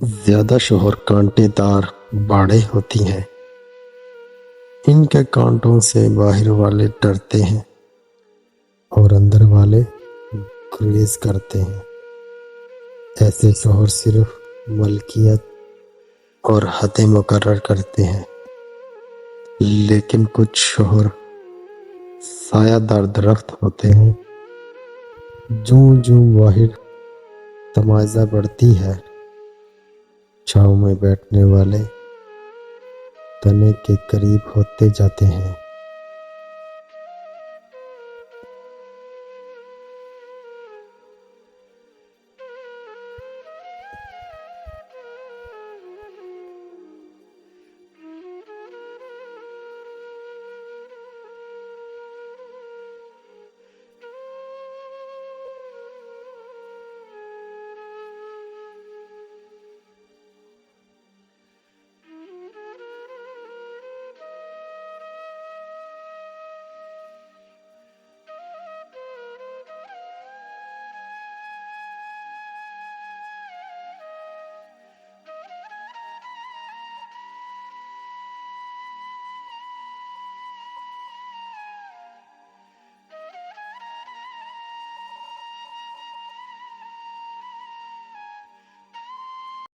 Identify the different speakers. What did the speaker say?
Speaker 1: زیادہ شوہر کانٹے دار باڑیں ہوتی ہیں، ان کے کانٹوں سے باہر والے ڈرتے ہیں اور اندر والے گریز کرتے ہیں۔ ایسے شوہر صرف ملکیت اور حدیں مقرر کرتے ہیں، لیکن کچھ شوہر سایہ دار درخت ہوتے ہیں۔ جوں جوں باہر تماشا بڑھتی ہے، چھاؤں میں بیٹھنے والے تنے کے قریب ہوتے جاتے ہیں۔